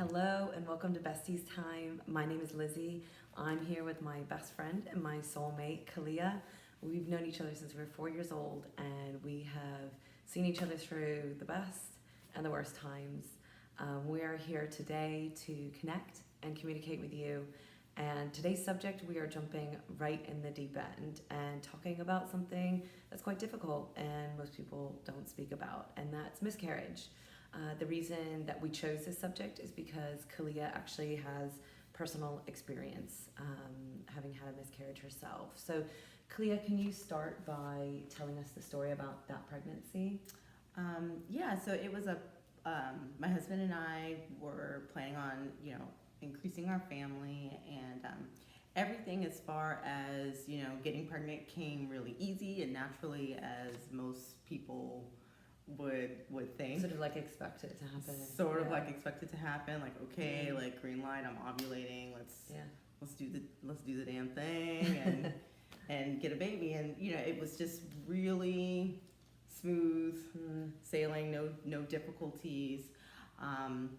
Hello and welcome to Besties Time. My name is Lizzie. I'm here with my best friend and my soulmate, Khalia. We've known each other since we were 4 years old, and we have seen each other through the best and the worst times. We are here today to connect and communicate with you. And today's subject, we are jumping right in the deep end and talking about something that's quite difficult and most people don't speak about, and that's miscarriage. The reason that we chose this subject is because Khalia actually has personal experience having had a miscarriage herself. So Khalia, can you start by telling us the story about that pregnancy? So it was my husband and I were planning on, increasing our family, and everything as far as, getting pregnant came really easy and naturally, as most people would think. Sort of like expect it to happen. Sort of like expect it to happen. Like, okay, like green light, I'm ovulating. Let's do the damn thing and and get a baby. And it was just really smooth sailing, no difficulties. And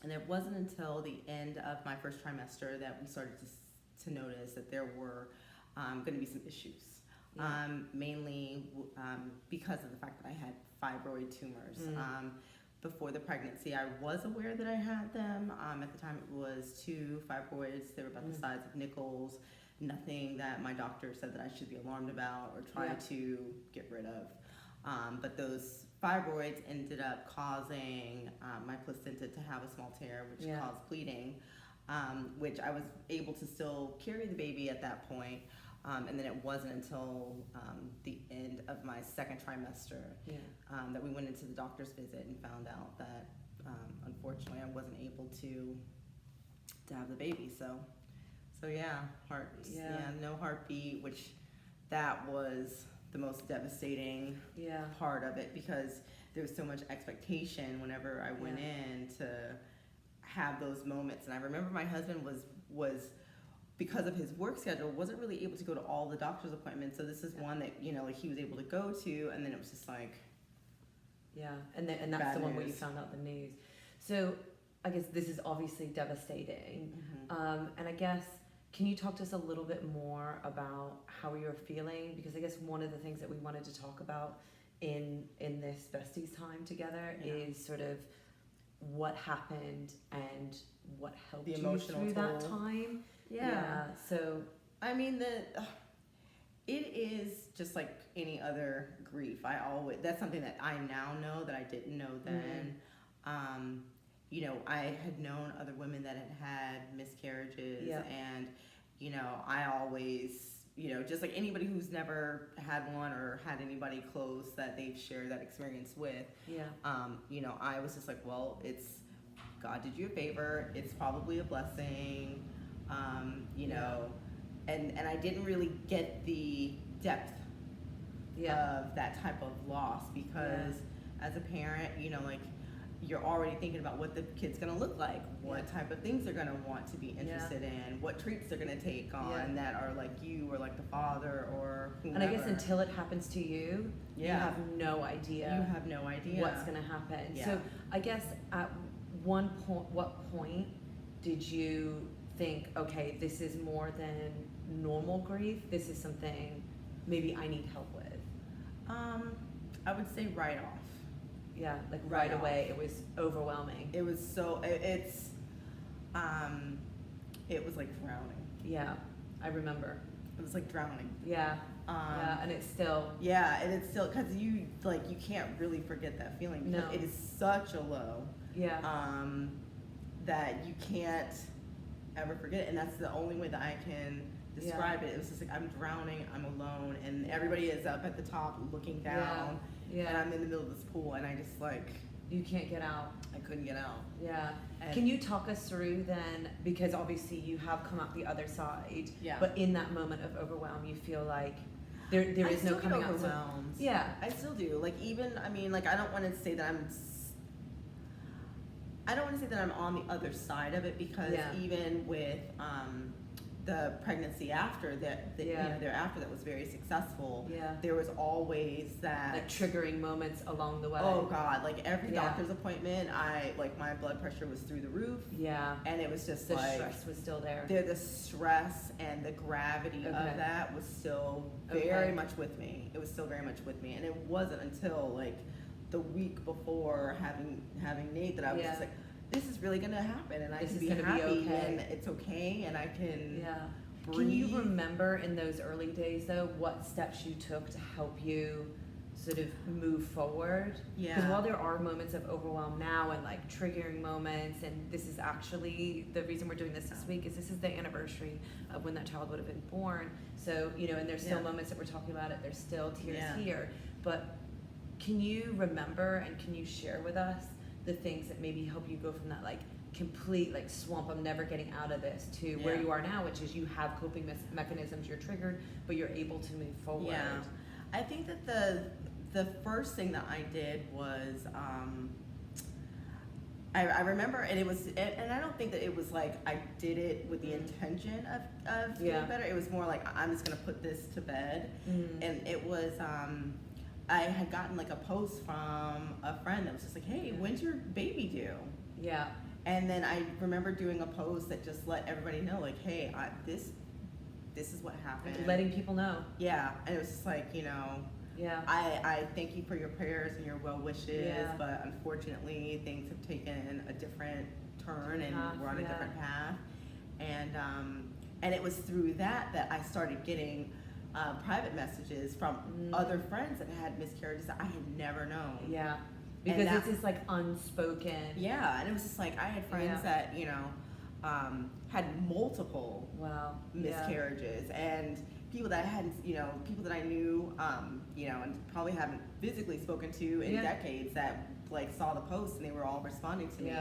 it wasn't until the end of my first trimester that we started to notice that there were going to be some issues. Yeah. Mainly because of the fact that I had fibroid tumors. Before the pregnancy, I was aware that I had them. At the time, it was 2 fibroids. They were about the size of nickels. Nothing that my doctor said that I should be alarmed about or try to get rid of. But those fibroids ended up causing my placenta to have a small tear, which caused bleeding, which I was able to still carry the baby at that point. And then it wasn't until the end of my second trimester that we went into the doctor's visit and found out that unfortunately I wasn't able to have the baby. So no heartbeat, which that was the most devastating part of it, because there was so much expectation whenever I went in to have those moments. And I remember my husband was because of his work schedule, wasn't really able to go to all the doctor's appointments. So this is one that, he was able to go to, and then it was just like... and that's the one where you found out the news. So I guess this is obviously devastating. And I guess, can you talk to us a little bit more about how you were feeling? Because I guess one of the things that we wanted to talk about in this Besties Time together is sort of what happened and what helped you through that time. So I mean, it is just like any other grief. That's something that I now know that I didn't know then. I had known other women that had miscarriages, and I always, just like anybody who's never had one or had anybody close that they've shared that experience with, I was just like, well, it's God did you a favor. It's probably a blessing. And I didn't really get the depth of that type of loss, because as a parent, like, you're already thinking about what the kid's gonna look like, what type of things they're gonna want to be interested in, what traits they're gonna take on that are like you or like the father or whomever. And I guess until it happens to you, you have no idea. You have no idea what's gonna happen. So I guess at what point did you think, okay, this is more than normal grief, this is something maybe I need help with? I would say right off. Like right away, it was overwhelming. It was it was like drowning. I remember. It was like drowning. And it's still. And it's still, because you can't really forget that feeling, because it is such a low. That you can't ever forget it, and that's the only way that I can describe it. It was just like, I'm drowning, I'm alone, and everybody is up at the top looking down, and I'm in the middle of this pool, and I just like... You can't get out. I couldn't get out. Can you talk us through then, because obviously you have come out the other side, but in that moment of overwhelm, you feel like there is no coming out. Overwhelmed. I still do. Like, even, I mean, like, I don't want to say that I'm on the other side of it, because even with the pregnancy after that, you know, thereafter that was very successful. Yeah. There was always that Like triggering moments along the way. Oh God! Like every Yeah. doctor's appointment, my blood pressure was through the roof. Yeah. And it was just The like stress was still there. the stress and the gravity of that was still very much with me. It was still very much with me, and it wasn't until like the week before having Nate that I was just like, this is really gonna happen, and I can be happy, and it's okay, and I can breathe. Can you remember in those early days though what steps you took to help you sort of move forward? Yeah. Because while there are moments of overwhelm now and like triggering moments, and this is actually the reason we're doing this week is this is the anniversary of when that child would have been born. So, you know, and there's still moments that we're talking about it, there's still tears here. But can you remember and can you share with us the things that maybe help you go from that like complete like swamp, I'm never getting out of this, to where you are now, which is you have coping mechanisms, you're triggered, but you're able to move forward? Yeah. I think that the first thing that I did was I remember, and it was, and I don't think that it was like I did it with the intention of getting better. It was more like I'm just gonna put this to bed, and it was I had gotten like a post from a friend that was just like, hey, when's your baby due? Yeah. And then I remember doing a post that just let everybody know, like, hey, this is what happened. Letting people know. Yeah, and it was just like, you know, I thank you for your prayers and your well wishes, but unfortunately things have taken a different turn and we're on a different path. And it was through that I started getting private messages from other friends that had miscarriages that I had never known. Yeah. Because it's just like unspoken. Yeah, and it was just like I had friends that, you know, had multiple miscarriages, and people that I hadn't, you know, people that I knew, you know, and probably haven't physically spoken to in decades that like saw the post and they were all responding to me.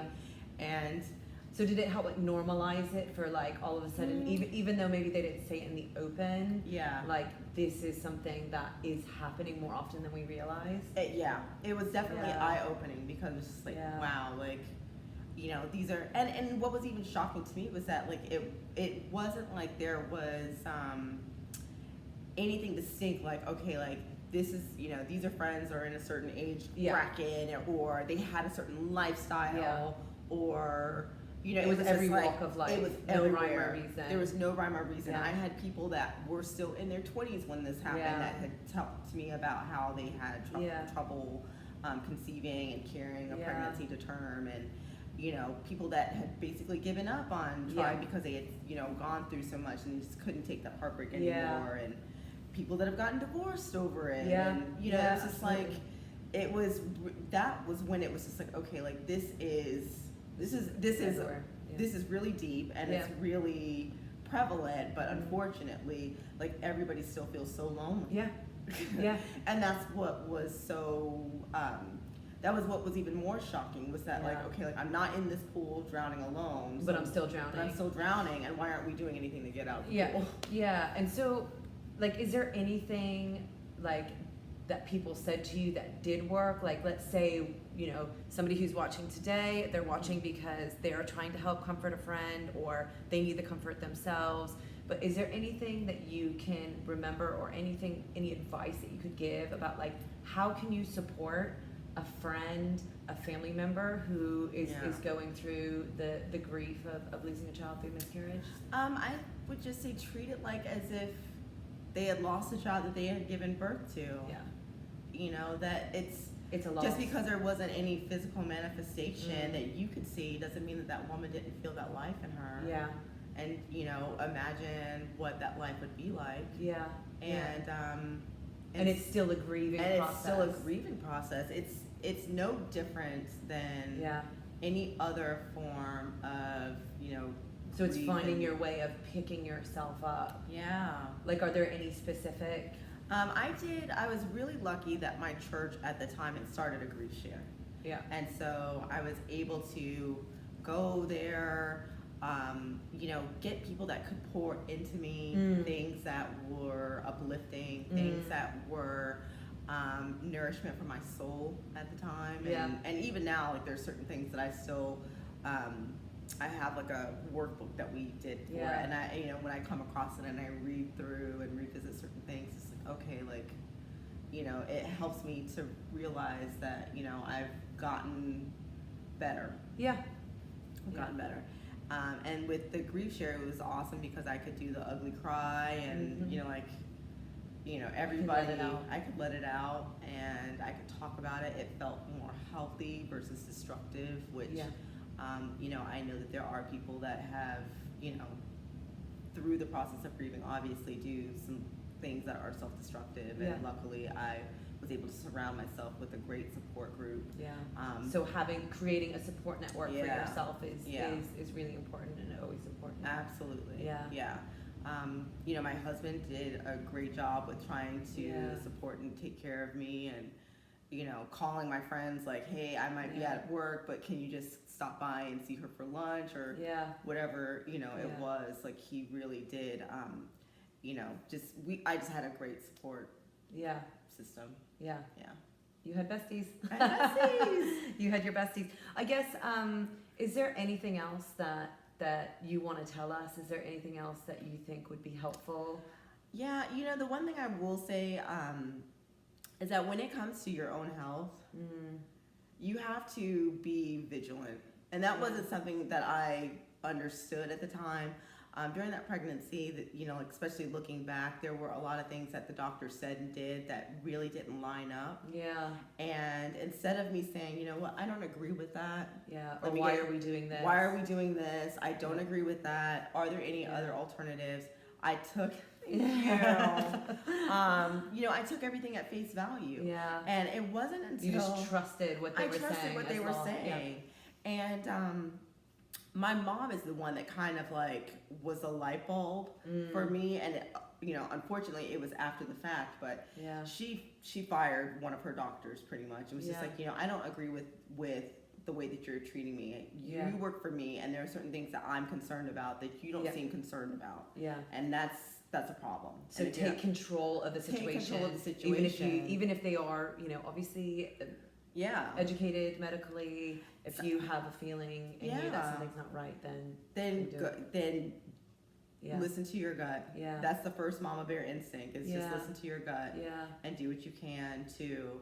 And so did it help like normalize it for like all of a sudden, even though maybe they didn't say it in the open, like this is something that is happening more often than we realize? It was definitely eye-opening, because it's just like, wow, like, you know, these are, and what was even shocking to me was that like it wasn't like there was anything distinct, like, okay, like this is, you know, these are friends or in a certain age bracket, or they had a certain lifestyle, or, you know, it was every like, walk of life. It was no rhyme or reason. There was no rhyme or reason. I had people that were still in their 20s when this happened that had talked to me about how they had trouble conceiving and carrying a pregnancy to term, and, you know, people that had basically given up on trying because they had, you know, gone through so much and just couldn't take that heartbreak anymore, and people that have gotten divorced over it, and, you know, it was just like, that was when it was just like, okay, like this is really deep, and it's really prevalent, but unfortunately, like everybody still feels so lonely. And that's what was so that was what was even more shocking, was that like, okay, like I'm not in this pool drowning alone, but I'm still drowning. And why aren't we doing anything to get out of the pool? And so like, is there anything like that people said to you that did work? Like, let's say, you know, somebody who's watching today, they're watching because they are trying to help comfort a friend, or they need the comfort themselves. But is there anything that you can remember, or any advice that you could give about like, how can you support a friend, a family member who is going through the grief of losing a child through miscarriage? I would just say treat it like as if they had lost a child that they had given birth to. You know, that it's a loss. Just because there wasn't any physical manifestation that you could see doesn't mean that woman didn't feel that life in her. And, you know, imagine what that life would be like. And it's still a grieving process. It's still a grieving process. It's no different than any other form of, you know, so it's finding your way of picking yourself up. Like, are there any specific? I was really lucky that my church at the time had started a grief share. And so I was able to go there, you know, get people that could pour into me things that were uplifting, things that were nourishment for my soul at the time. And even now, like, there's certain things that I still I have like a workbook that we did for it, Yeah. and I, when I come across it and I read through and revisit certain things, it's like, okay, like, it helps me to realize that, I've gotten better. Yeah. I've gotten better. And with the grief share, it was awesome because I could do the ugly cry and, everybody, I could let it out and I could talk about it. It felt more healthy versus destructive, which, I know that there are people that have, through the process of grieving, obviously do some things that are self-destructive. Yeah. And luckily I was able to surround myself with a great support group. Yeah. So creating a support network for Yeah. yourself is really important and always important. Absolutely. Yeah. Yeah. My husband did a great job with trying to support and take care of me, and calling my friends like, hey, I might be at work, but can you just stop by and see her for lunch or whatever, it was. Like, he really did, I just had a great support system. Yeah. Yeah. You had besties. I had besties. You had your besties. I guess, is there anything else that you want to tell us? Is there anything else that you think would be helpful? Yeah, the one thing I will say is that when it comes to your own health, you have to be vigilant. And that wasn't something that I understood at the time. During that pregnancy, that especially looking back, there were a lot of things that the doctor said and did that really didn't line up. Yeah. And instead of me saying, you know what, I don't agree with that. Yeah. Or why are we doing this? Why are we doing this? I don't agree with that. Are there any other alternatives? I took, I took everything at face value. Yeah. And it wasn't until you just trusted what they were saying. I trusted what they were saying. Yeah. And my mom is the one that kind of like was a light bulb for me, and unfortunately it was after the fact, but she fired one of her doctors pretty much. It was just like, I don't agree with the way that you're treating me. You work for me, and there are certain things that I'm concerned about that you don't seem concerned about. Yeah. And that's a problem. So take control of the situation. Take control of the situation. Even if they are, obviously educated medically, if you have a feeling in you that something's not right, then listen to your gut. Yeah. That's the first mama bear instinct, is just listen to your gut and do what you can to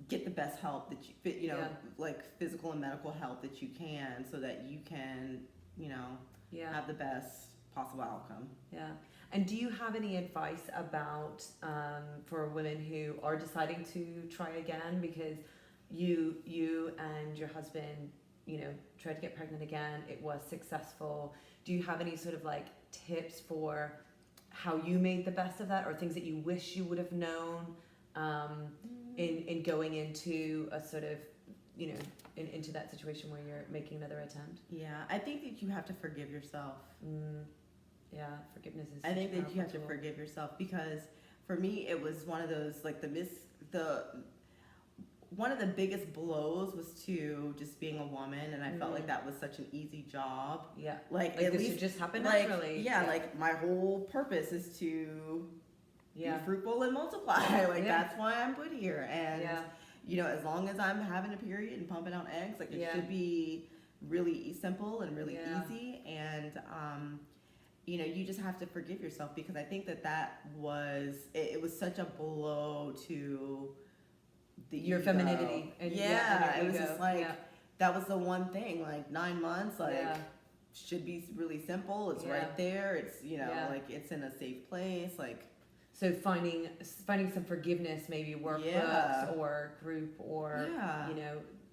get the best help that you like physical and medical help that you can, so that you can have the best possible outcome. Yeah. And do you have any advice about for women who are deciding to try again, because you and your husband tried to get pregnant again, it was successful? Do you have any sort of like tips for how you made the best of that, or things that you wish you would have known in going into a sort of into that situation where you're making another attempt? Yeah, I think that you have to forgive yourself. Yeah, forgiveness is. I think that you have to forgive yourself, because for me it was one of those, like, one of the biggest blows was to just being a woman, and I felt like that was such an easy job. Yeah, like at least should just happen naturally. Yeah, like my whole purpose is to be fruitful and multiply. Like that's why I'm put here, and as long as I'm having a period and pumping out eggs, like it should be really simple and really easy, and you just have to forgive yourself, because I think that was it was such a blow to your ego. Femininity. And it was just like that was the one thing, like 9 months, like should be really simple. It's right there. It's like it's in a safe place, like. So finding some forgiveness, maybe workbooks or group or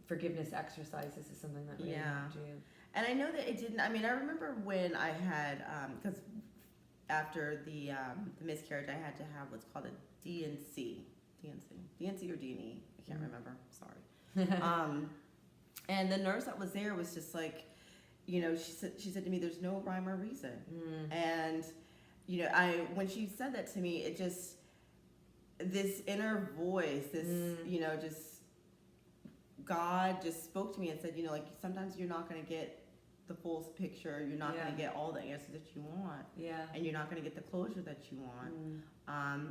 forgiveness exercises is something that really helped you. And I know that it didn't. I mean, I remember when I had because after the miscarriage, I had to have what's called a DNC or D&E. I can't remember. Sorry. And the nurse that was there was just like, she said to me, "There's no rhyme or reason." And when she said that to me, it just, this inner voice, this just God just spoke to me and said, like, sometimes you're not going to get the full picture. You're not going to get all the answers that you want. Yeah. And you're not going to get the closure that you want.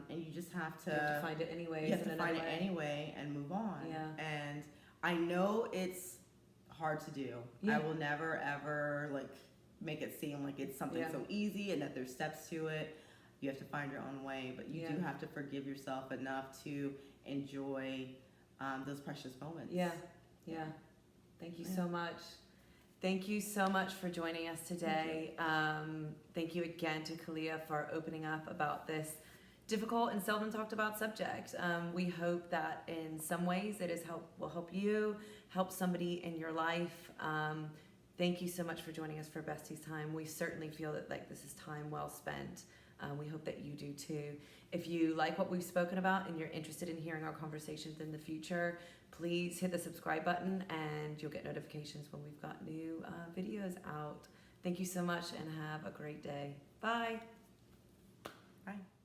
And you just have to find it anyway. You have to find it anyway and move on. Yeah. And I know it's hard to do. Yeah. I will never ever like make it seem like it's something Yeah. so easy and that there's steps to it. You have to find your own way, but you Yeah. do have to forgive yourself enough to enjoy those precious moments. Yeah. Yeah. Thank you so much. Thank you so much for joining us today. Thank you again to Khalia for opening up about this difficult and seldom talked about subject. We hope that in some ways it will help you, help somebody in your life. Thank you so much for joining us for Besties Time. We certainly feel that like this is time well spent. We hope that you do too. If you like what we've spoken about and you're interested in hearing our conversations in the future, please hit the subscribe button and you'll get notifications when we've got new videos out. Thank you so much and have a great day. Bye. Bye.